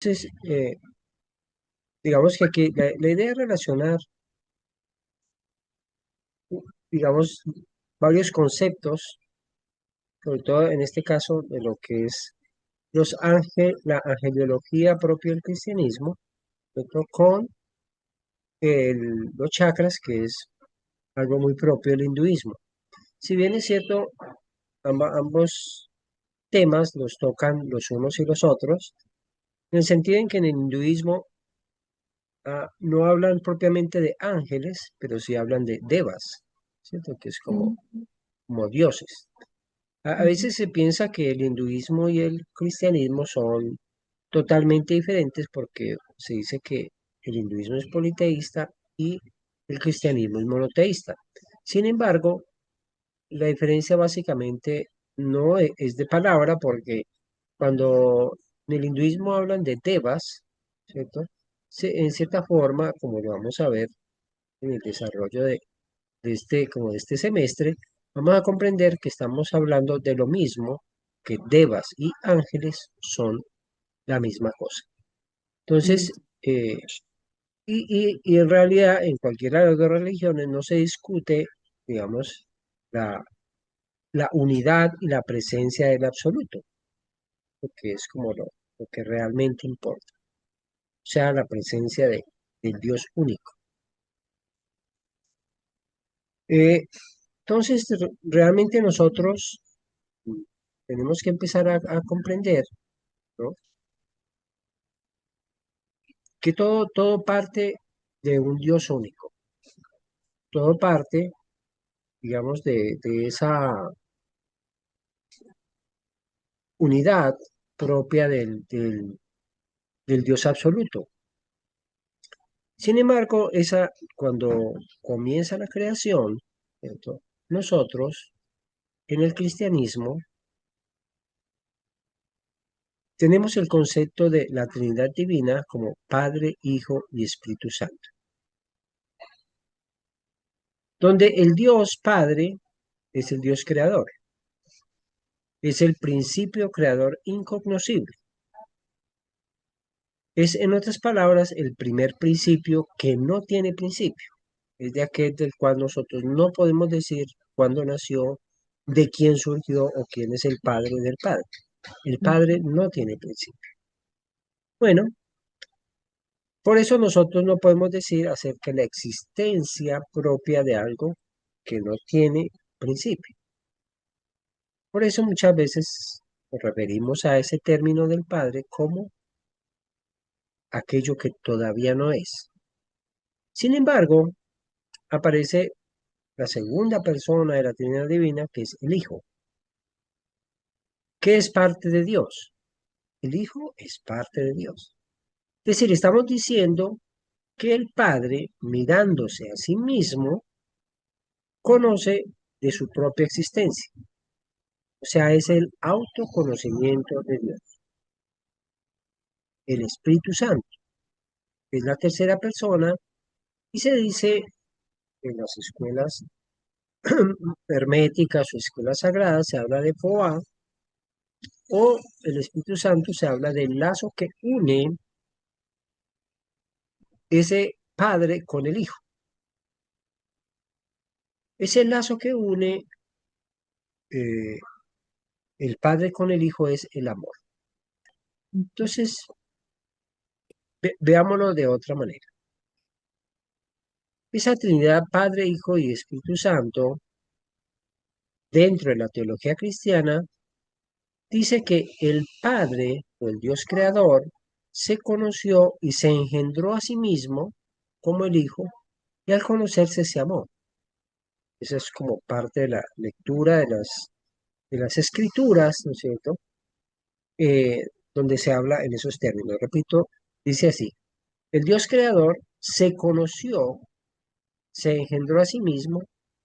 Entonces, digamos que aquí la idea es relacionar, digamos, varios conceptos, sobre todo en este caso de lo que es la angeliología propia del cristianismo, ¿cierto? Con los chakras, que es algo muy propio del hinduismo. Si bien es cierto, ambos temas los tocan los unos y los otros, en el sentido en que en el hinduismo no hablan propiamente de ángeles, pero sí hablan de devas, ¿cierto? Que es Mm, como dioses. A ujú, veces se piensa que el hinduismo y el cristianismo son totalmente diferentes porque se dice que el hinduismo es politeísta y el cristianismo es monoteísta. Sin embargo, la diferencia básicamente no es de palabra porque cuando en el hinduismo hablan de devas, ¿cierto? En cierta forma, como lo vamos a ver en el desarrollo como de este semestre, vamos a comprender que estamos hablando de lo mismo, que devas y ángeles son la misma cosa. mm, Entonces, y en realidad en cualquiera de las dos religiones no se discute, digamos, la, la unidad y la presencia del absoluto, que es como lo que realmente importa, o sea, la presencia del Dios único. Eh, entonces, realmente nosotros mm, tenemos que empezar a comprender, ¿no? Que todo parte de un Dios único, todo parte, digamos, de esa unidad propia del Dios absoluto. Sin embargo, cuando comienza la creación, ¿cierto? Nosotros en el cristianismo tenemos el concepto de la Trinidad Divina como Padre, Hijo y Espíritu Santo, donde el Dios Padre es el Dios creador, es el principio creador incognoscible. Es, en otras palabras, el primer principio que no tiene principio. Es de aquel del cual nosotros no podemos decir cuándo nació, de quién surgió o quién es el padre del padre. El padre no tiene principio. Bueno, por eso nosotros no podemos decir acerca de la existencia propia de algo que no tiene principio. Por eso muchas veces nos referimos a ese término del padre como aquello que todavía no es. Sin embargo, aparece la segunda persona de la Trinidad Divina, que es el Hijo, que es parte de Dios. El Hijo es parte de Dios. Es decir, estamos diciendo que el Padre, mirándose a sí mismo, conoce de su propia existencia. O sea, es el autoconocimiento de Dios. El Espíritu Santo es la tercera persona y se dice en las escuelas herméticas o escuelas sagradas, se habla de Foa, o el Espíritu Santo se habla del lazo que une ese Padre con el Hijo. Ese lazo que une eh, el Padre con el Hijo es el amor. Entonces, veámoslo de otra manera. Esa Trinidad, Padre, Hijo y Espíritu Santo, dentro de la teología cristiana, dice que el Padre o el Dios creador se conoció y se engendró a sí mismo como el Hijo y al conocerse se amó. Esa es como parte de la lectura de las escrituras, ¿no es cierto? Eh, donde se habla en esos términos. Repito, dice así, el Dios creador se conoció, se engendró a sí mismo,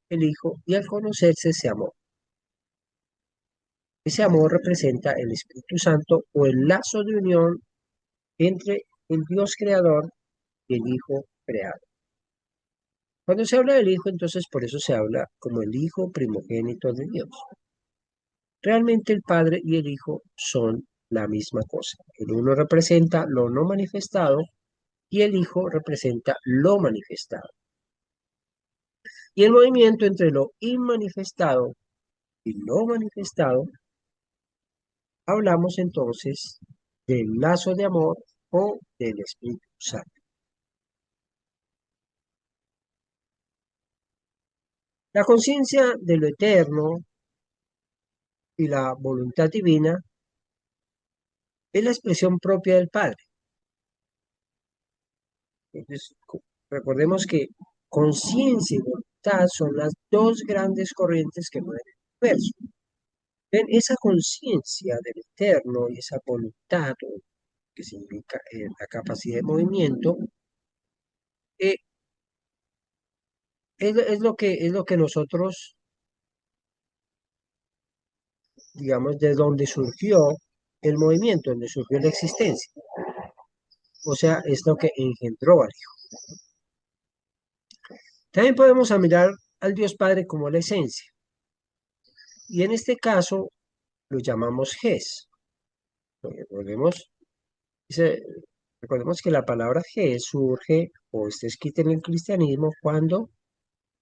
el Hijo, y al conocerse se amó. Ese amor representa el Espíritu Santo o el lazo de unión entre el Dios creador y el Hijo creado. Cuando se habla del Hijo, entonces por eso se habla como el Hijo primogénito de Dios. Realmente el Padre y el Hijo son la misma cosa. El uno representa lo no manifestado y el Hijo representa lo manifestado. Y el movimiento entre lo inmanifestado y lo manifestado, hablamos entonces del lazo de amor o del Espíritu Santo. La conciencia de lo eterno y la voluntad divina es la expresión propia del Padre. Entonces, recordemos que conciencia y voluntad son las dos grandes corrientes que mueven el universo. Ven, esa conciencia del eterno y esa voluntad, que significa la capacidad de movimiento, eh, es lo que nosotros, digamos, de donde surgió el movimiento, donde surgió la existencia. O sea, es lo que engendró al Hijo. También podemos mirar al Dios Padre como la esencia. Y en este caso lo llamamos Ges. Recordemos, dice- recordemos que la palabra Ges surge o está escrita en el cristianismo cuando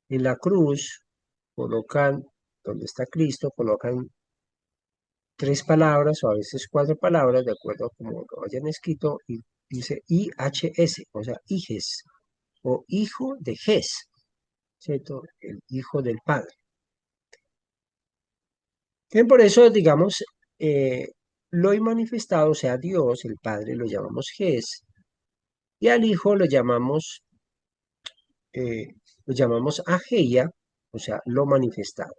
en la cruz colocan, donde está Cristo, colocan tres palabras o a veces cuatro palabras, de acuerdo a como lo hayan escrito, y dice IHS, o sea, Hijes, o hijo de Ges, ¿cierto? El hijo del Padre. Bien, por eso, digamos, eh, lo manifestado, o sea, Dios, el Padre, lo llamamos Ges, y al Hijo eh, lo llamamos Ageia, o sea, lo manifestado.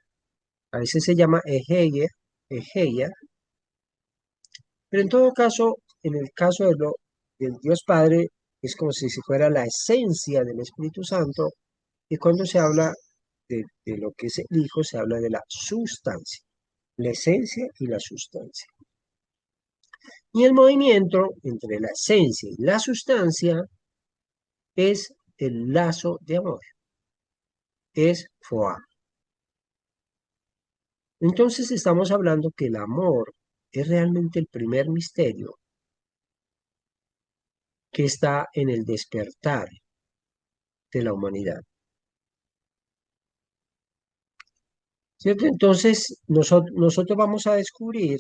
A veces se llama Egeia, pero en todo caso, en el caso del Dios Padre, es como si fuera la esencia del Espíritu Santo, y cuando se habla de lo que es el Hijo, se habla de la sustancia, la esencia y la sustancia. Y el movimiento entre la esencia y la sustancia es el lazo de amor, es Foa. Entonces estamos hablando que el amor es realmente el primer misterio que está en el despertar de la humanidad. ¿Cierto? Entonces nosotros vamos a descubrir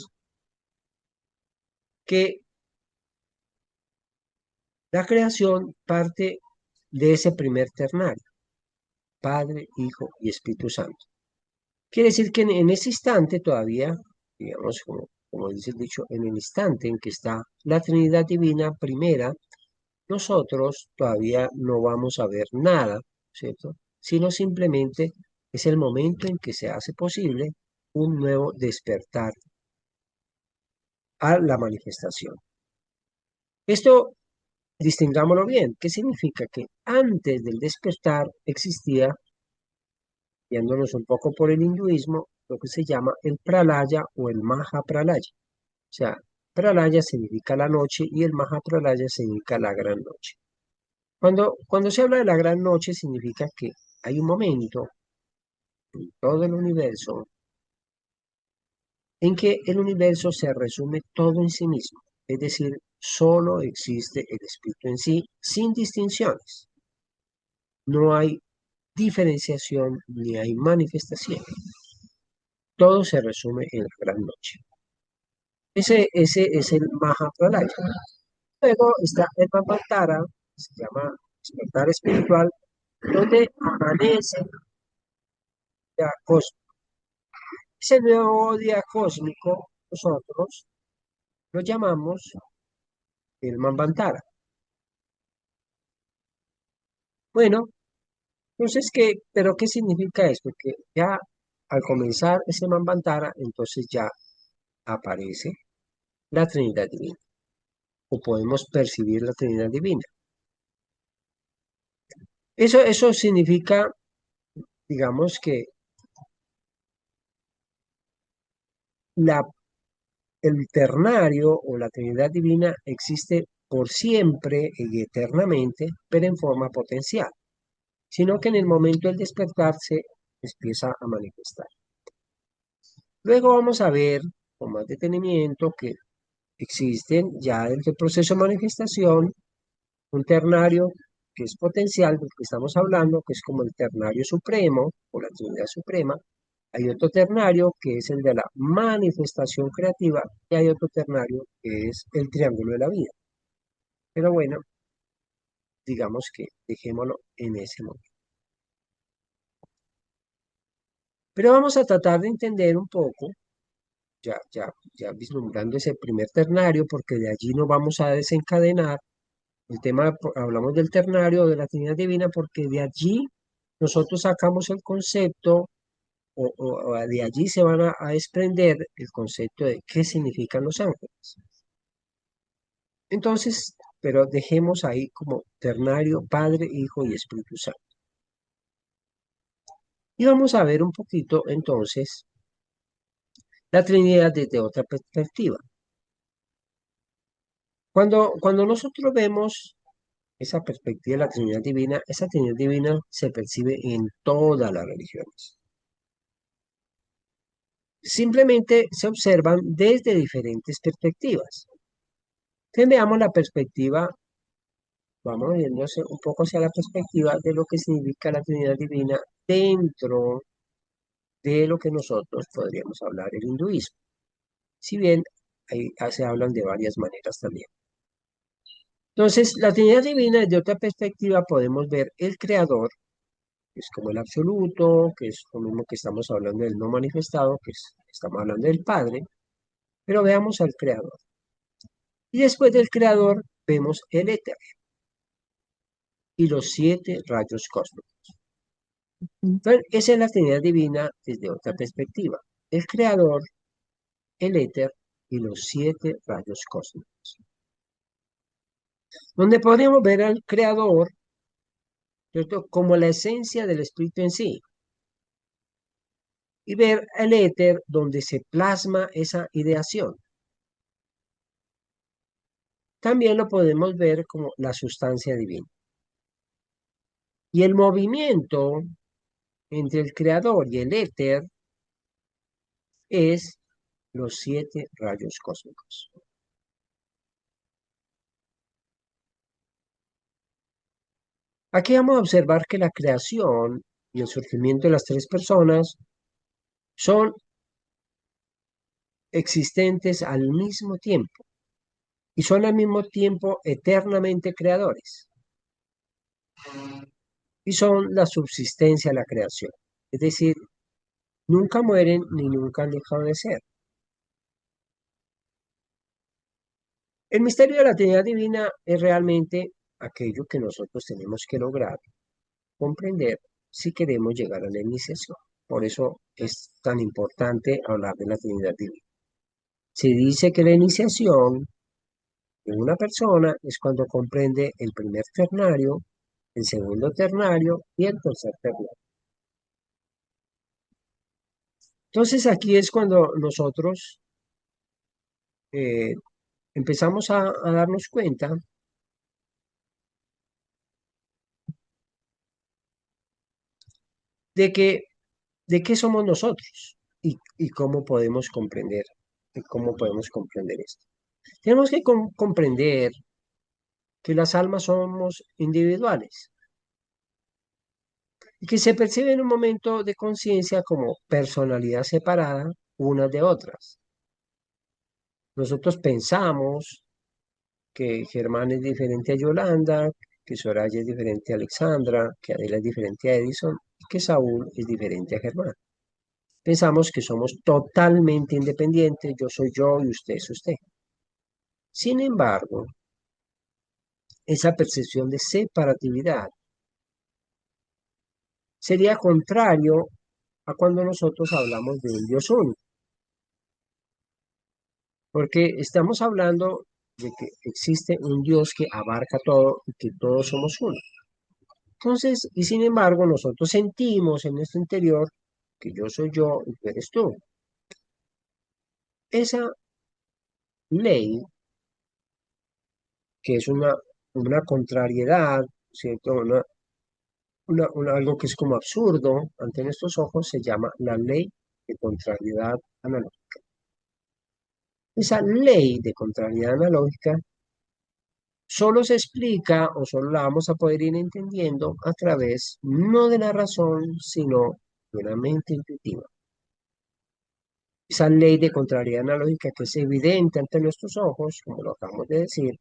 que la creación parte de ese primer ternario, Padre, Hijo y Espíritu Santo. Quiere decir que en ese instante todavía, digamos, como dice el dicho, en el instante en que está la Trinidad Divina primera, nosotros todavía no vamos a ver nada, ¿cierto? Sino simplemente es el momento en que se hace posible un nuevo despertar a la manifestación. Esto, distingámoslo bien, ¿qué significa? Que antes del despertar existía, yéndonos un poco por el hinduismo, lo que se llama el pralaya o el mahapralaya. O sea, pralaya significa la noche y el mahapralaya significa la gran noche. Cuando se habla de la gran noche significa que hay un momento en todo el universo en que el universo se resume todo en sí mismo. Es decir, solo existe el espíritu en sí, sin distinciones. No hay diferenciación ni hay manifestación. Todo se resume en la gran noche. Ese es el Mahapralaya. Luego está el Manvantara, se llama despertar espiritual, donde amanece el día cósmico. Ese nuevo día cósmico, nosotros lo llamamos el Manvantara. Bueno, entonces, ¿pero qué significa esto? Que ya al comenzar ese Manvantara, entonces ya aparece la Trinidad Divina, o podemos percibir la Trinidad Divina. Eso significa, digamos, que la, el ternario o la Trinidad Divina existe por siempre y eternamente, pero en forma potencial, sino que en el momento del despertar se empieza a manifestar. Luego vamos a ver con más detenimiento que Existen ya desde el proceso de manifestación un ternario que es potencial, del que estamos hablando, que es como el ternario supremo o la Trinidad Suprema. Hay otro ternario que es el de la manifestación creativa y hay otro ternario que es el triángulo de la vida. Pero bueno, digamos que dejémoslo en ese momento. Pero vamos a tratar de entender un poco, ya vislumbrando ese primer ternario, porque de allí nos vamos a desencadenar el tema. Hablamos del ternario, de la Trinidad Divina, porque de allí nosotros sacamos el concepto, o de allí se van a desprender el concepto de qué significan los ángeles. Entonces, pero dejemos ahí como ternario, Padre, Hijo y Espíritu Santo. Y vamos a ver un poquito entonces la Trinidad desde otra perspectiva. Cuando nosotros vemos esa perspectiva de la Trinidad Divina, esa Trinidad Divina se percibe en todas las religiones. Simplemente se observan desde diferentes perspectivas. Entonces veamos la perspectiva, vamos viéndose un poco hacia la perspectiva de lo que significa la Trinidad Divina dentro de lo que nosotros podríamos hablar el hinduismo. Si bien ahí se hablan de varias maneras también. Entonces, la Trinidad Divina, desde otra perspectiva, podemos ver el Creador, que es como el absoluto, que es lo mismo que estamos hablando del no manifestado, estamos hablando del Padre, pero veamos al Creador. Y después del Creador vemos el éter y los 7 rayos cósmicos. Entonces, esa es la Trinidad Divina desde otra perspectiva. El Creador, el éter y los 7 rayos cósmicos. Donde podríamos ver al Creador, ¿cierto?, como la esencia del Espíritu en sí. Y ver el éter donde se plasma esa ideación. También lo podemos ver como la sustancia divina. Y el movimiento entre el creador y el éter es los 7 rayos cósmicos. Aquí vamos a observar que la creación y el surgimiento de las 3 personas son existentes al mismo tiempo y son al mismo tiempo eternamente creadores y son la subsistencia de la creación. Es decir, nunca mueren ni nunca han dejado de ser. El misterio de la Trinidad Divina es realmente aquello que nosotros tenemos que lograr comprender si queremos llegar a la iniciación. Por eso es tan importante hablar de la Trinidad Divina. Se dice que la iniciación de una persona es cuando comprende el primer ternario, el segundo ternario y el tercer ternario. Entonces aquí es cuando nosotros eh, empezamos a darnos cuenta de que de qué somos nosotros y cómo podemos comprender, esto. Tenemos que comprender que las almas somos individuales y que se percibe en un momento de conciencia como personalidad separada unas de otras. Nosotros pensamos que Germán es diferente a Yolanda, que Soraya es diferente a Alexandra, que Adela es diferente a Edison y que Saúl es diferente a Germán. Pensamos que somos totalmente independientes, yo soy yo y usted es usted. Sin embargo, esa percepción de separatividad sería contrario a cuando nosotros hablamos de un Dios único, porque estamos hablando de que existe un Dios que abarca todo y que todos somos uno. Entonces, y sin embargo, nosotros sentimos en nuestro interior que yo soy yo y tú eres tú. Esa ley, que es una contrariedad, ¿cierto? Algo que es como absurdo ante nuestros ojos, se llama la ley de contrariedad analógica. Esa ley de contrariedad analógica solo se explica o solo la vamos a poder ir entendiendo a través no de la razón, sino de una mente intuitiva. Esa ley de contrariedad analógica que es evidente ante nuestros ojos, como lo acabamos de decir,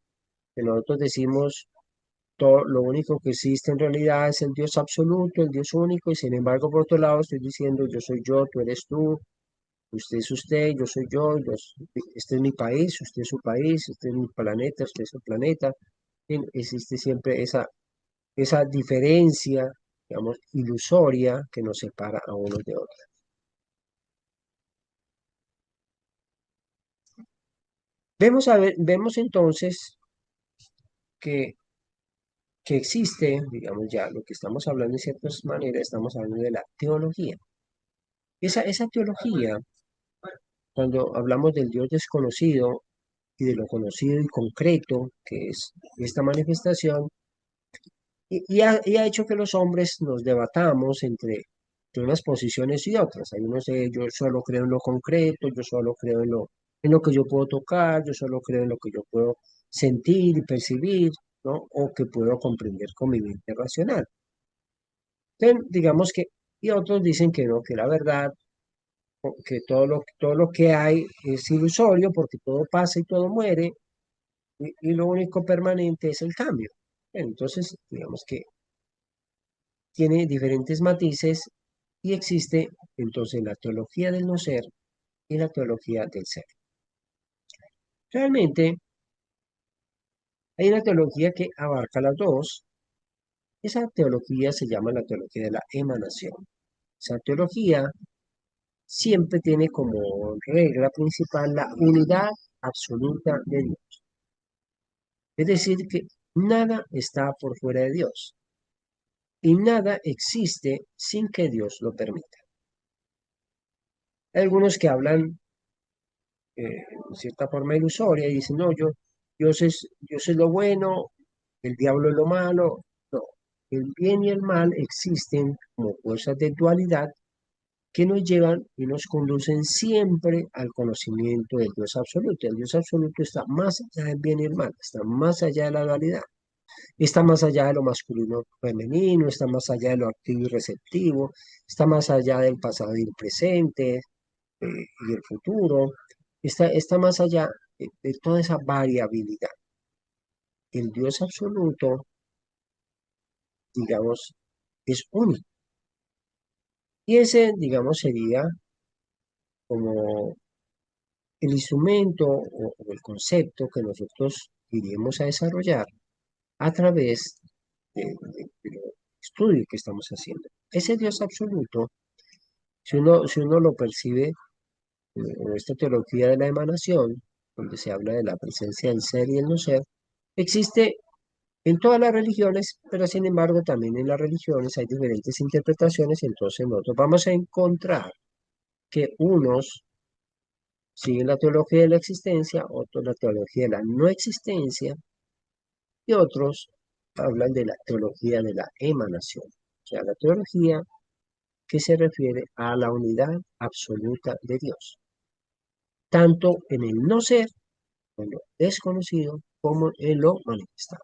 que nosotros decimos todo, lo único que existe en realidad es el Dios absoluto, el Dios único, y sin embargo, por otro lado, estoy diciendo yo soy yo, tú eres tú, usted es usted, yo soy yo, este es mi país, usted es su país, este es mi planeta, usted es su planeta. Existe siempre esa diferencia, digamos, ilusoria que nos separa a unos de otros. Vemos entonces que, que existe, digamos ya, lo que estamos hablando de ciertas maneras, estamos hablando de la teología. Esa teología, cuando hablamos del Dios desconocido y de lo conocido y concreto que es esta manifestación, y ha hecho que los hombres nos debatamos entre unas posiciones y otras. Hay unos de yo solo creo en lo concreto, yo solo creo en lo que yo puedo tocar, yo solo creo en lo que yo puedo sentir y percibir, ¿no? O que puedo comprender con mi mente racional. Entonces, digamos que, y otros dicen que no, que la verdad, o que todo lo que hay es ilusorio porque todo pasa y todo muere, y lo único permanente es el cambio. Entonces, digamos que tiene diferentes matices y existe entonces la teología del no ser y la teología del ser. Realmente hay una teología que abarca las dos. Esa teología se llama la teología de la emanación. Esa teología siempre tiene como regla principal la unidad absoluta de Dios. Es decir, que nada está por fuera de Dios y nada existe sin que Dios lo permita. Hay algunos que hablan en cierta forma ilusoria y dicen, no, Dios es lo bueno, el diablo es lo malo. No, el bien y el mal existen como fuerzas de dualidad que nos llevan y nos conducen siempre al conocimiento del Dios absoluto. El Dios absoluto está más allá del bien y el mal, está más allá de la dualidad, está más allá de lo masculino femenino, está más allá de lo activo y receptivo, está más allá del pasado y el presente, y el futuro, está más allá de toda esa variabilidad. El Dios absoluto, digamos, es único. Y ese, digamos, sería como el instrumento o el concepto que nosotros iremos a desarrollar a través de los estudios que estamos haciendo. Ese Dios absoluto, si uno lo percibe en esta teología de la emanación, donde se habla de la presencia del ser y el no ser, existe en todas las religiones, pero sin embargo también en las religiones hay diferentes interpretaciones, entonces nosotros vamos a encontrar que unos siguen la teología de la existencia, otros la teología de la no existencia y otros hablan de la teología de la emanación, o sea, la teología que se refiere a la unidad absoluta de Dios, tanto en el no ser, en lo desconocido, como en lo manifestado.